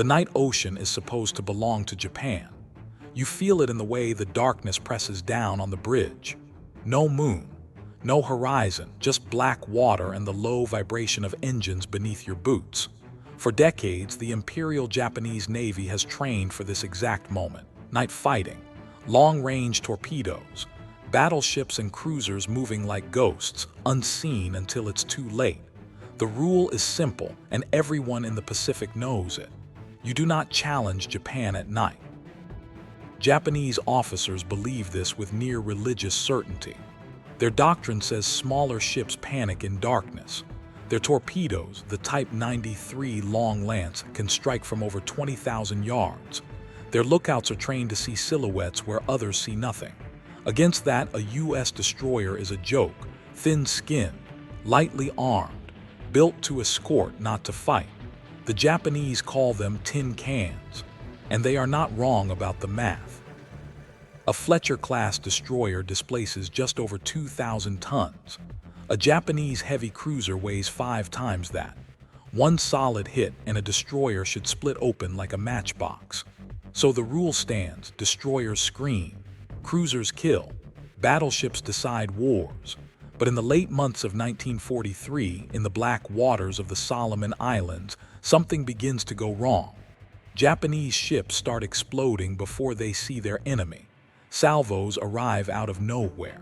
The night ocean is supposed to belong to Japan. You feel it in the way the darkness presses down on the bridge. No moon, no horizon, just black water and the low vibration of engines beneath your boots. For decades, the Imperial Japanese Navy has trained for this exact moment. Night fighting, long-range torpedoes, battleships and cruisers moving like ghosts, unseen until it's too late. The rule is simple, and everyone in the Pacific knows it. You do not challenge Japan at night. Japanese officers believe this with near religious certainty. Their doctrine says smaller ships panic in darkness. Their torpedoes, the Type 93 Long Lance, can strike from over 20,000 yards. Their lookouts are trained to see silhouettes where others see nothing. Against that, a U.S. destroyer is a joke, thin-skinned, lightly armed, built to escort, not to fight. The Japanese call them tin cans, and they are not wrong about the math. A Fletcher-class destroyer displaces just over 2,000 tons. A Japanese heavy cruiser weighs 5 times that. One solid hit and a destroyer should split open like a matchbox. So the rule stands: destroyers scream, cruisers kill, battleships decide wars. But in the late months of 1943, in the black waters of the Solomon Islands, something begins to go wrong. Japanese ships start exploding before they see their enemy. Salvos arrive out of nowhere.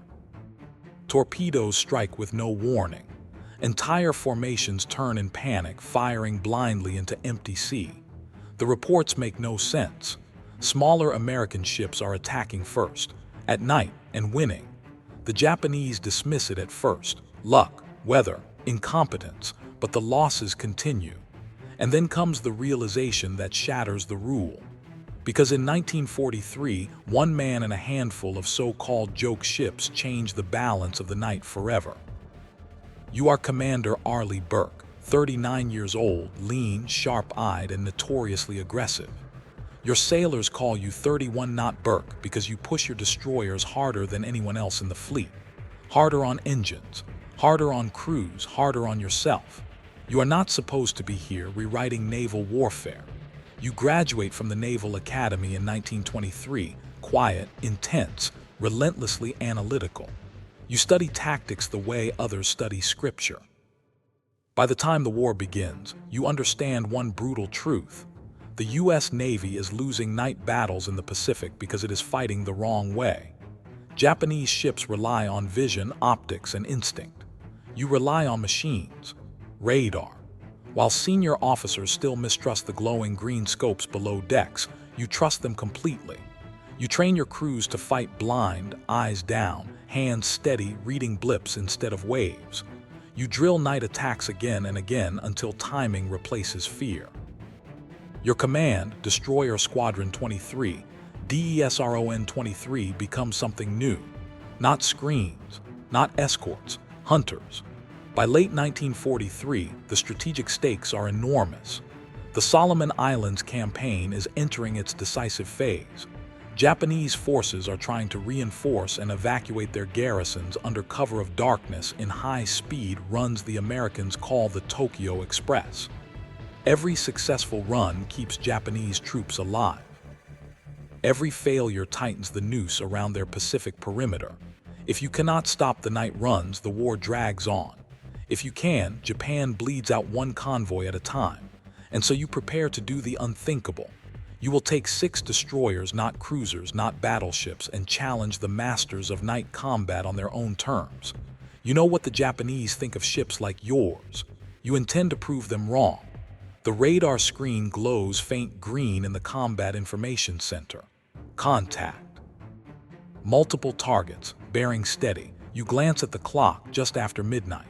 Torpedoes strike with no warning. Entire formations turn in panic, firing blindly into empty sea. The reports make no sense. Smaller American ships are attacking first, at night, and winning. The Japanese dismiss it at first: luck, weather, incompetence, but the losses continue. And then comes the realization that shatters the rule. Because in 1943, one man and a handful of so-called joke ships changed the balance of the night forever. You are Commander Arleigh Burke, 39 years old, lean, sharp-eyed, and notoriously aggressive. Your sailors call you 31-knot Burke because you push your destroyers harder than anyone else in the fleet. Harder on engines, harder on crews, harder on yourself. You are not supposed to be here rewriting naval warfare. You graduate from the Naval Academy in 1923, quiet, intense, relentlessly analytical. You study tactics the way others study scripture. By the time the war begins, you understand one brutal truth. The U.S. Navy is losing night battles in the Pacific because it is fighting the wrong way. Japanese ships rely on vision, optics, and instinct. You rely on machines, radar. While senior officers still mistrust the glowing green scopes below decks, you trust them completely. You train your crews to fight blind, eyes down, hands steady, reading blips instead of waves. You drill night attacks again and again until timing replaces fear. Your command, Destroyer Squadron 23, DESRON 23, becomes something new. Not screens, not escorts, hunters. By late 1943, the strategic stakes are enormous. The Solomon Islands campaign is entering its decisive phase. Japanese forces are trying to reinforce and evacuate their garrisons under cover of darkness in high-speed runs the Americans call the Tokyo Express. Every successful run keeps Japanese troops alive. Every failure tightens the noose around their Pacific perimeter. If you cannot stop the night runs, the war drags on. If you can, Japan bleeds out one convoy at a time. And so you prepare to do the unthinkable. You will take 6 destroyers, not cruisers, not battleships, and challenge the masters of night combat on their own terms. You know what the Japanese think of ships like yours. You intend to prove them wrong. The radar screen glows faint green in the Combat Information Center. Contact. Multiple targets, bearing steady. You glance at the clock just after midnight.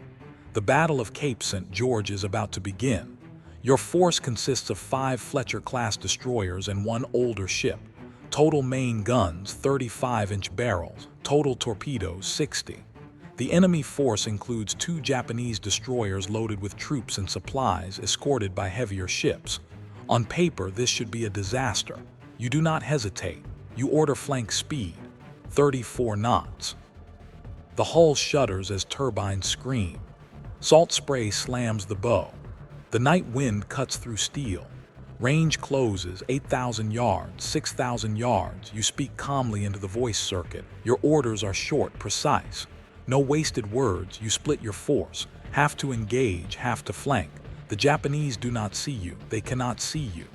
The Battle of Cape St. George is about to begin. Your force consists of 5 Fletcher-class destroyers and 1 older ship. Total main guns, 35-inch barrels. Total torpedoes, 60. The enemy force includes 2 Japanese destroyers loaded with troops and supplies, escorted by heavier ships. On paper, this should be a disaster. You do not hesitate. You order flank speed, 34 knots. The hull shudders as turbines scream. Salt spray slams the bow. The night wind cuts through steel. Range closes, 8,000 yards, 6,000 yards. You speak calmly into the voice circuit. Your orders are short, precise. No wasted words. You split your force, half to engage, half to flank. The Japanese do not see you. They cannot see you.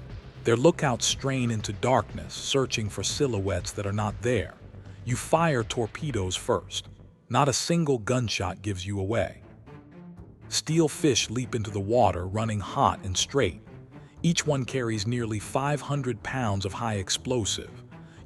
Their lookouts strain into darkness, searching for silhouettes that are not there. You fire torpedoes first. Not a single gunshot gives you away. Steel fish leap into the water, running hot and straight. Each one carries nearly 500 pounds of high explosive.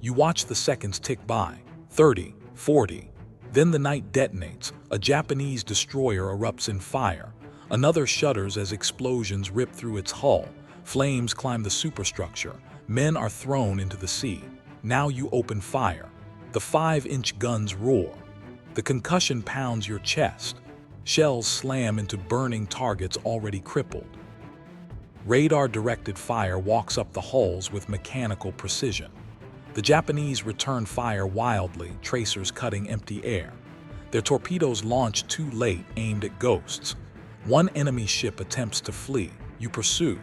You watch the seconds tick by, 30, 40. Then the night detonates. A Japanese destroyer erupts in fire. Another shudders as explosions rip through its hull. Flames climb the superstructure. Men are thrown into the sea. Now you open fire. The 5-inch guns roar. The concussion pounds your chest. Shells slam into burning targets already crippled. Radar-directed fire walks up the hulls with mechanical precision. The Japanese return fire wildly, tracers cutting empty air. Their torpedoes launch too late, aimed at ghosts. One enemy ship attempts to flee. You pursue.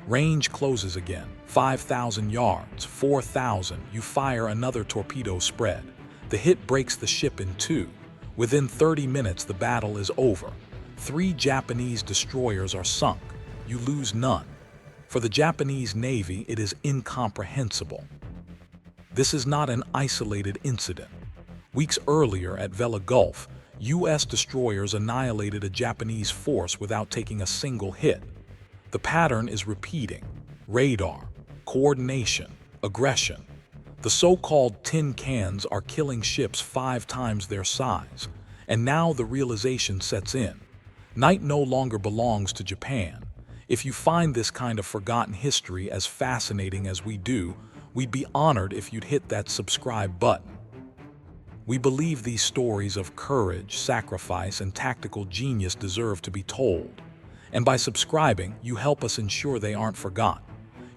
Range closes again. 5,000 yards, 4,000. You fire another torpedo spread. The hit breaks the ship in two. Within 30 minutes, the battle is over. 3 Japanese destroyers are sunk. You lose none. For the Japanese Navy, it is incomprehensible. This is not an isolated incident. Weeks earlier at Vela Gulf, U.S. destroyers annihilated a Japanese force without taking a single hit. The pattern is repeating: radar, coordination, aggression. The so-called tin cans are killing ships 5 times their size, and now the realization sets in. Night no longer belongs to Japan. If you find this kind of forgotten history as fascinating as we do, we'd be honored if you'd hit that subscribe button. We believe these stories of courage, sacrifice, and tactical genius deserve to be told. And by subscribing, you help us ensure they aren't forgotten.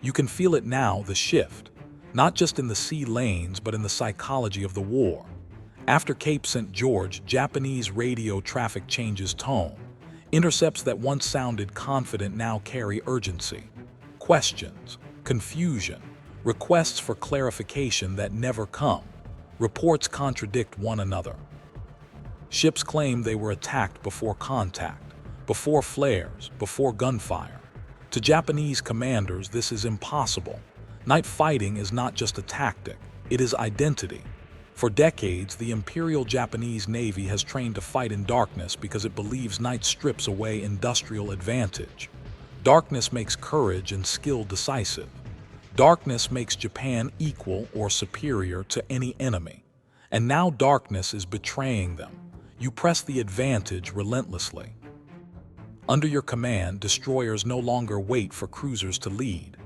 You can feel it now, the shift, not just in the sea lanes, but in the psychology of the war. After Cape St. George, Japanese radio traffic changes tone. Intercepts that once sounded confident now carry urgency. Questions, confusion, requests for clarification that never come. Reports contradict one another. Ships claim they were attacked before contact, before flares, before gunfire. To Japanese commanders, this is impossible. Night fighting is not just a tactic, it is identity. For decades, the Imperial Japanese Navy has trained to fight in darkness because it believes night strips away industrial advantage. Darkness makes courage and skill decisive. Darkness makes Japan equal or superior to any enemy. And now darkness is betraying them. You press the advantage relentlessly. Under your command, destroyers no longer wait for cruisers to lead.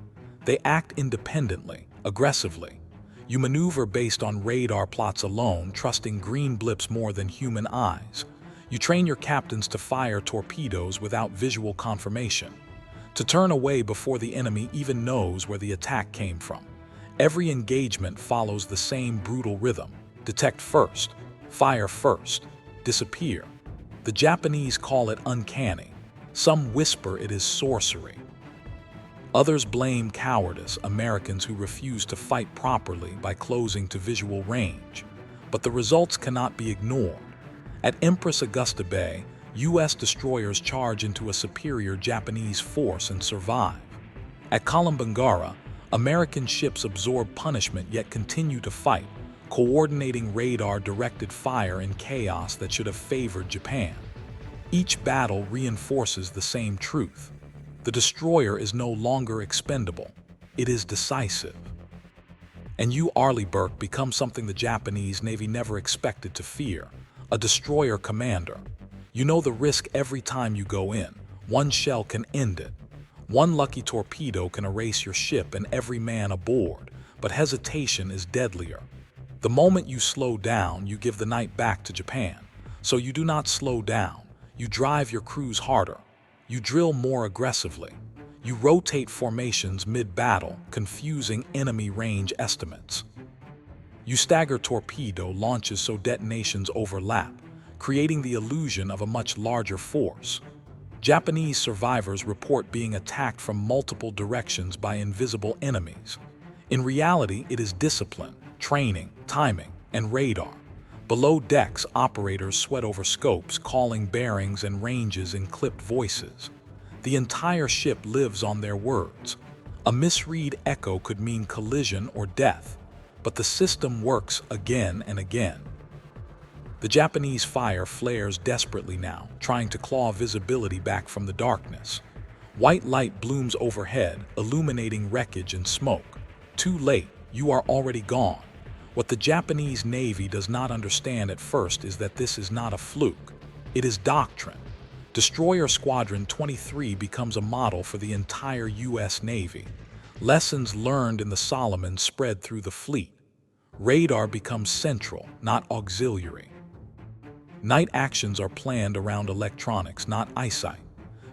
They act independently, aggressively. You maneuver based on radar plots alone, trusting green blips more than human eyes. You train your captains to fire torpedoes without visual confirmation, to turn away before the enemy even knows where the attack came from. Every engagement follows the same brutal rhythm: detect first, fire first, disappear. The Japanese call it uncanny. Some whisper it is sorcery. Others blame cowardice, Americans who refuse to fight properly by closing to visual range. But the results cannot be ignored. At Empress Augusta Bay, U.S. destroyers charge into a superior Japanese force and survive. At Kolombangara, American ships absorb punishment yet continue to fight, coordinating radar-directed fire in chaos that should have favored Japan. Each battle reinforces the same truth. The destroyer is no longer expendable. It is decisive. And you, Arleigh Burke, become something the Japanese Navy never expected to fear: a destroyer commander. You know the risk every time you go in. One shell can end it. One lucky torpedo can erase your ship and every man aboard, but hesitation is deadlier. The moment you slow down, you give the night back to Japan. So you do not slow down. You drive your crews harder. You drill more aggressively. You rotate formations mid-battle, confusing enemy range estimates. You stagger torpedo launches so detonations overlap, creating the illusion of a much larger force. Japanese survivors report being attacked from multiple directions by invisible enemies. In reality, it is discipline, training, timing, and radar. Below decks, operators sweat over scopes, calling bearings and ranges in clipped voices. The entire ship lives on their words. A misread echo could mean collision or death, but the system works again and again. The Japanese fire flares desperately now, trying to claw visibility back from the darkness. White light blooms overhead, illuminating wreckage and smoke. Too late, you are already gone. What the Japanese Navy does not understand at first is that this is not a fluke. It is doctrine. Destroyer Squadron 23 becomes a model for the entire U.S. Navy. Lessons learned in the Solomons spread through the fleet. Radar becomes central, not auxiliary. Night actions are planned around electronics, not eyesight.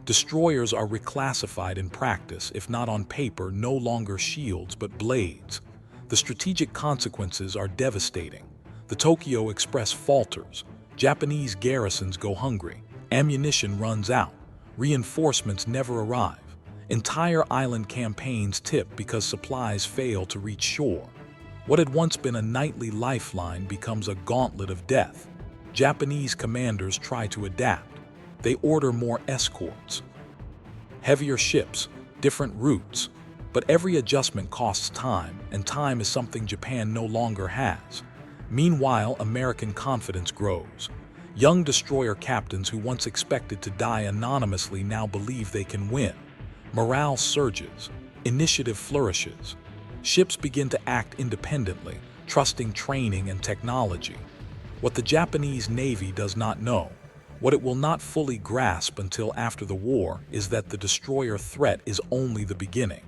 Destroyers are reclassified in practice, if not on paper, no longer shields but blades. The strategic consequences are devastating. The Tokyo Express falters. Japanese garrisons go hungry. Ammunition runs out. Reinforcements never arrive. Entire island campaigns tip because supplies fail to reach shore. What had once been a nightly lifeline becomes a gauntlet of death. Japanese commanders try to adapt. They order more escorts. Heavier ships, different routes. But every adjustment costs time, and time is something Japan no longer has. Meanwhile, American confidence grows. Young destroyer captains who once expected to die anonymously now believe they can win. Morale surges. Initiative flourishes. Ships begin to act independently, trusting training and technology. What the Japanese Navy does not know, what it will not fully grasp until after the war, is that the destroyer threat is only the beginning.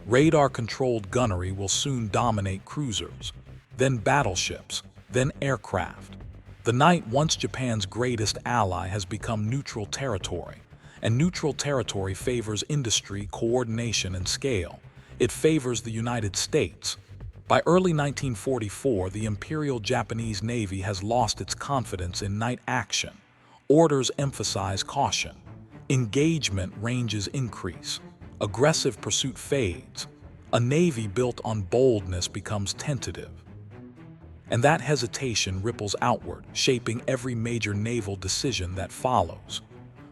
Radar-controlled gunnery will soon dominate cruisers, then battleships, then aircraft. The night, once Japan's greatest ally, has become neutral territory, and neutral territory favors industry, coordination, and scale. It favors the United States. By early 1944, the Imperial Japanese Navy has lost its confidence in night action. Orders emphasize caution. Engagement ranges increase. Aggressive pursuit fades. A navy built on boldness becomes tentative. And that hesitation ripples outward, shaping every major naval decision that follows.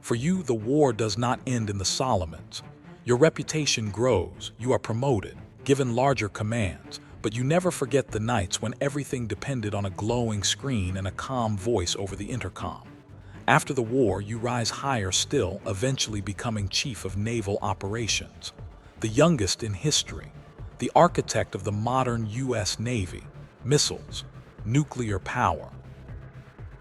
For you, the war does not end in the Solomons. Your reputation grows, you are promoted, given larger commands, but you never forget the nights when everything depended on a glowing screen and a calm voice over the intercom. After the war, you rise higher still, eventually becoming Chief of Naval Operations, the youngest in history, the architect of the modern U.S. Navy, missiles, nuclear power,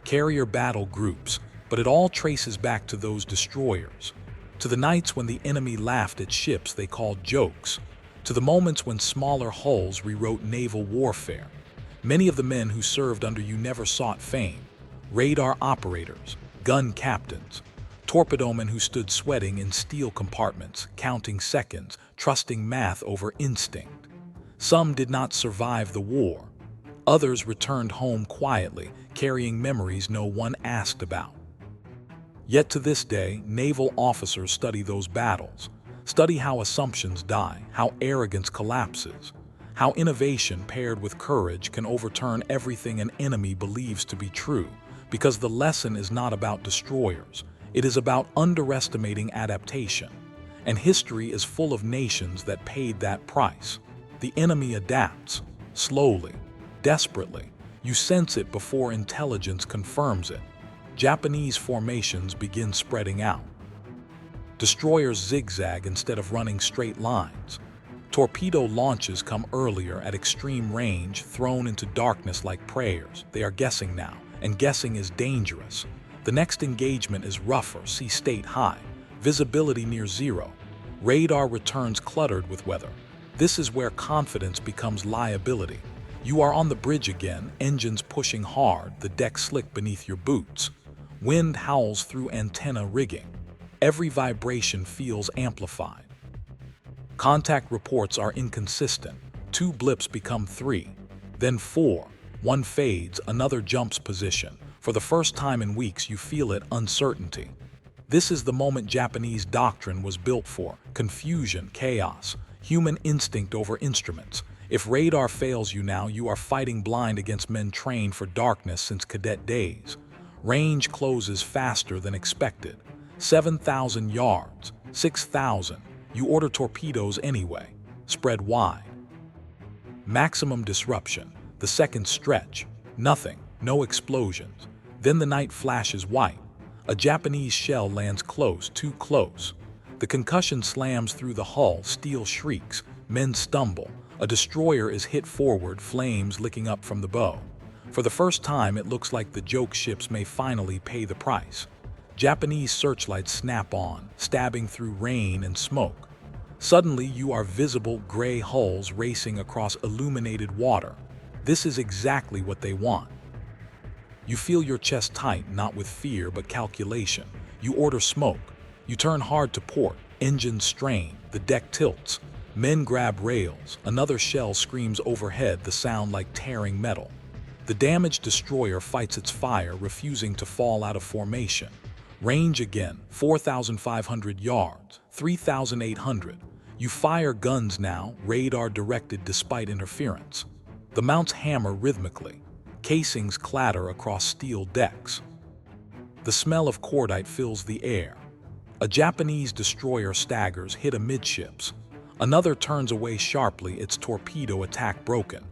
carrier battle groups, but it all traces back to those destroyers, to the nights when the enemy laughed at ships they called jokes, to the moments when smaller hulls rewrote naval warfare. Many of the men who served under you never sought fame. Radar operators, gun captains, torpedomen who stood sweating in steel compartments, counting seconds, trusting math over instinct. Some did not survive the war. Others returned home quietly, carrying memories no one asked about. Yet to this day, naval officers study those battles, study how assumptions die, how arrogance collapses, how innovation paired with courage can overturn everything an enemy believes to be true. Because the lesson is not about destroyers, it is about underestimating adaptation. And history is full of nations that paid that price. The enemy adapts, slowly, desperately. You sense it before intelligence confirms it. Japanese formations begin spreading out. Destroyers zigzag instead of running straight lines. Torpedo launches come earlier at extreme range, thrown into darkness like prayers. They are guessing now. And guessing is dangerous. The next engagement is rougher, see state high, visibility near zero. Radar returns cluttered with weather. This is where confidence becomes liability. You are on the bridge again, engines pushing hard, the deck slick beneath your boots. Wind howls through antenna rigging. Every vibration feels amplified. Contact reports are inconsistent. 2 blips become 3, then 4. One fades, another jumps position. For the first time in weeks, you feel it, uncertainty. This is the moment Japanese doctrine was built for: confusion, chaos, human instinct over instruments. If radar fails you now, you are fighting blind against men trained for darkness since cadet days. Range closes faster than expected. 7,000 yards, 6,000. You order torpedoes anyway. Spread wide. Maximum disruption. The seconds stretch. Nothing. No explosions. Then the night flashes white. A Japanese shell lands close, too close. The concussion slams through the hull, steel shrieks, men stumble. A destroyer is hit forward, flames licking up from the bow. For the first time, it looks like the joke ships may finally pay the price. Japanese searchlights snap on, stabbing through rain and smoke. Suddenly, you are visible gray hulls racing across illuminated water. This is exactly what they want. You feel your chest tight, not with fear but calculation. You order smoke. You turn hard to port. Engines strain. The deck tilts. Men grab rails. Another shell screams overhead, the sound like tearing metal. The damaged destroyer fights its fire, refusing to fall out of formation. Range again, 4,500 yards, 3,800. You fire guns now, radar directed despite interference. The mounts hammer rhythmically. Casings clatter across steel decks. The smell of cordite fills the air. A Japanese destroyer staggers, hit amidships. Another turns away sharply, its torpedo attack broken.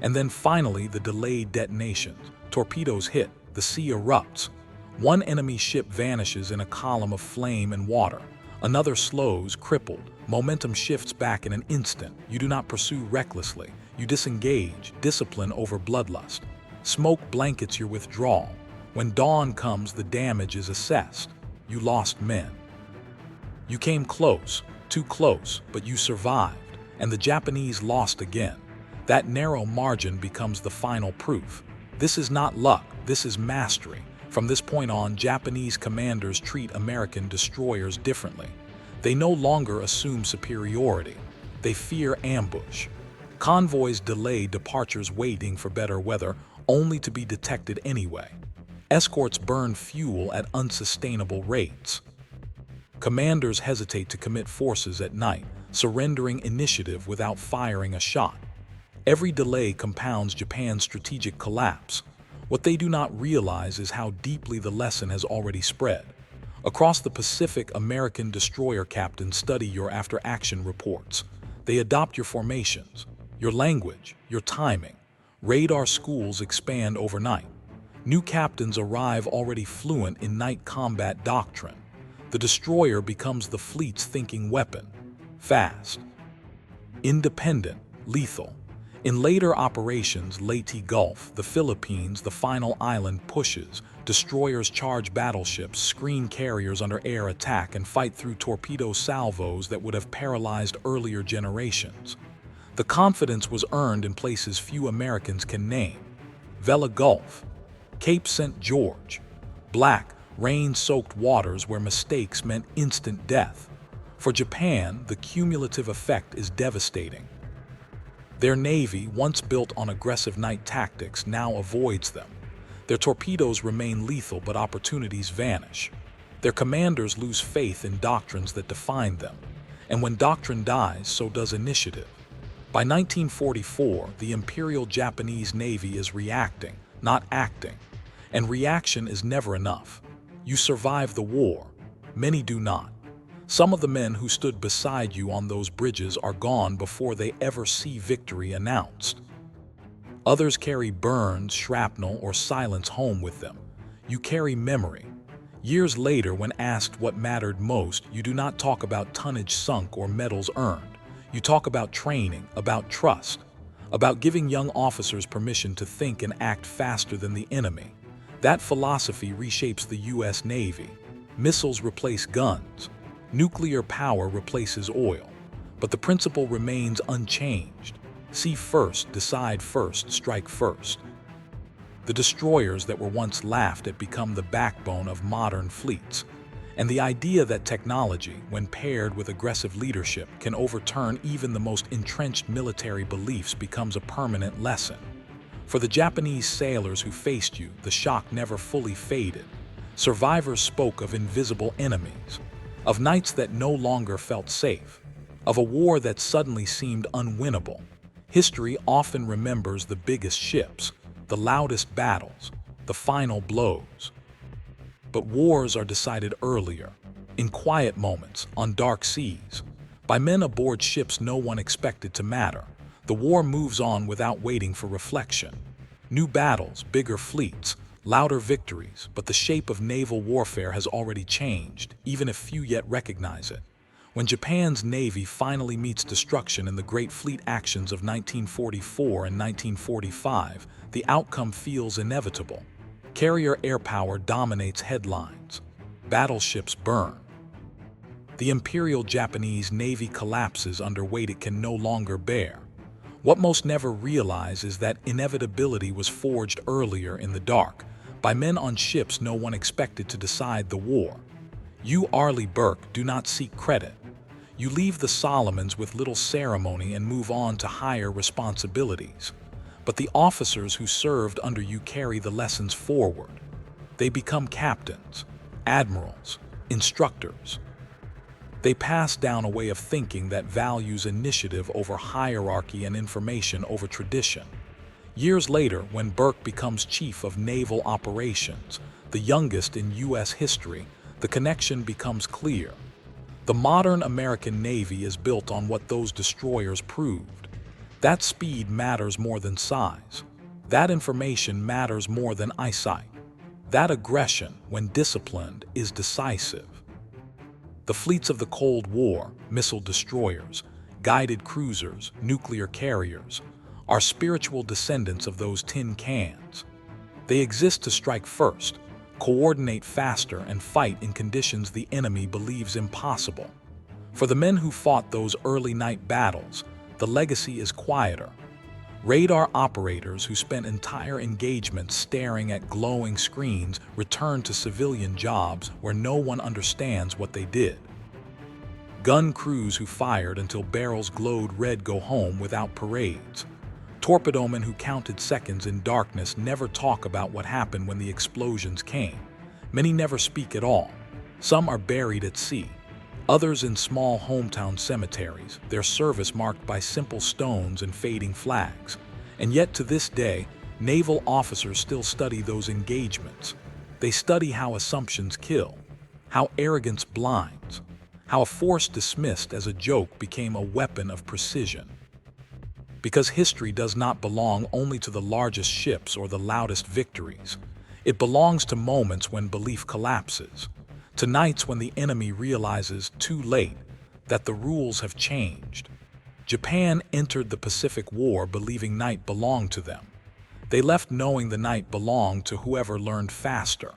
And then finally the delayed detonations. Torpedoes hit, the sea erupts. One enemy ship vanishes in a column of flame and water. Another slows, crippled. Momentum shifts back in an instant. You do not pursue recklessly. You disengage, discipline over bloodlust. Smoke blankets your withdrawal. When dawn comes, the damage is assessed. You lost men. You came close, too close, but you survived, and the Japanese lost again. That narrow margin becomes the final proof. This is not luck, this is mastery. From this point on, Japanese commanders treat American destroyers differently. They no longer assume superiority. They fear ambush. Convoys delay departures waiting for better weather, only to be detected anyway. Escorts burn fuel at unsustainable rates. Commanders hesitate to commit forces at night, surrendering initiative without firing a shot. Every delay compounds Japan's strategic collapse. What they do not realize is how deeply the lesson has already spread. Across the Pacific, American destroyer captains study your after-action reports. They adopt your formations, your language, your timing. Radar schools expand overnight. New captains arrive already fluent in night combat doctrine. The destroyer becomes the fleet's thinking weapon. Fast, independent, lethal. In later operations, Leyte Gulf, the Philippines, the final island pushes. Destroyers charge battleships, screen carriers under air attack, and fight through torpedo salvos that would have paralyzed earlier generations. The confidence was earned in places few Americans can name. Vela Gulf, Cape St. George, black, rain-soaked waters where mistakes meant instant death. For Japan, the cumulative effect is devastating. Their navy, once built on aggressive night tactics, now avoids them. Their torpedoes remain lethal, but opportunities vanish. Their commanders lose faith in doctrines that defined them. And when doctrine dies, so does initiative. By 1944, the Imperial Japanese Navy is reacting, not acting. And reaction is never enough. You survive the war. Many do not. Some of the men who stood beside you on those bridges are gone before they ever see victory announced. Others carry burns, shrapnel, or silence home with them. You carry memory. Years later, when asked what mattered most, you do not talk about tonnage sunk or medals earned. You talk about training, about trust, about giving young officers permission to think and act faster than the enemy. That philosophy reshapes the U.S. Navy. Missiles replace guns. Nuclear power replaces oil. But the principle remains unchanged. See first, decide first, strike first. The destroyers that were once laughed at become the backbone of modern fleets. And the idea that technology, when paired with aggressive leadership, can overturn even the most entrenched military beliefs becomes a permanent lesson. For the Japanese sailors who faced you, the shock never fully faded. Survivors spoke of invisible enemies, of nights that no longer felt safe, of a war that suddenly seemed unwinnable. History often remembers the biggest ships, the loudest battles, the final blows. But wars are decided earlier, in quiet moments, on dark seas, by men aboard ships no one expected to matter. The war moves on without waiting for reflection. New battles, bigger fleets, louder victories, but the shape of naval warfare has already changed, even if few yet recognize it. When Japan's Navy finally meets destruction in the Great Fleet actions of 1944 and 1945, the outcome feels inevitable. Carrier air power dominates headlines. Battleships burn. The Imperial Japanese Navy collapses under weight it can no longer bear. What most never realize is that inevitability was forged earlier in the dark, by men on ships no one expected to decide the war. You, Arleigh Burke, do not seek credit. You leave the Solomons with little ceremony and move on to higher responsibilities. But the officers who served under you carry the lessons forward. They become captains, admirals, instructors. They pass down a way of thinking that values initiative over hierarchy and information over tradition. Years later, when Burke becomes chief of naval operations, the youngest in U.S. history, the connection becomes clear. The modern American Navy is built on what those destroyers proved. That speed matters more than size. That information matters more than eyesight. That aggression, when disciplined, is decisive. The fleets of the Cold War, missile destroyers, guided cruisers, nuclear carriers, are spiritual descendants of those tin cans. They exist to strike first, coordinate faster, and fight in conditions the enemy believes impossible. For the men who fought those early night battles, the legacy is quieter. Radar operators who spent entire engagements staring at glowing screens return to civilian jobs where no one understands what they did. Gun crews who fired until barrels glowed red go home without parades. Torpedomen who counted seconds in darkness never talk about what happened when the explosions came. Many never speak at all. Some are buried at sea. Others in small hometown cemeteries, their service marked by simple stones and fading flags. And yet to this day, naval officers still study those engagements. They study how assumptions kill, how arrogance blinds, how a force dismissed as a joke became a weapon of precision. Because history does not belong only to the largest ships or the loudest victories. It belongs to moments when belief collapses, to nights when the enemy realizes too late that the rules have changed. Japan entered the Pacific War believing night belonged to them. They left knowing the night belonged to whoever learned faster.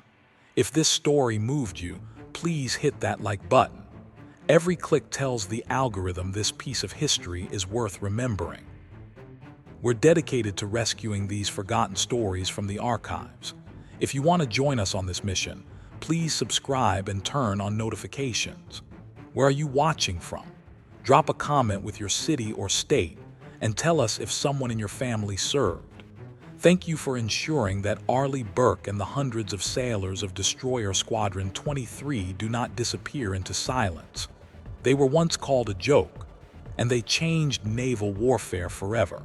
If this story moved you, please hit that like button. Every click tells the algorithm this piece of history is worth remembering. We're dedicated to rescuing these forgotten stories from the archives. If you want to join us on this mission, please subscribe and turn on notifications. Where are you watching from? Drop a comment with your city or state and tell us if someone in your family served. Thank you for ensuring that Arleigh Burke and the hundreds of sailors of Destroyer Squadron 23 do not disappear into silence. They were once called a joke, and they changed naval warfare forever.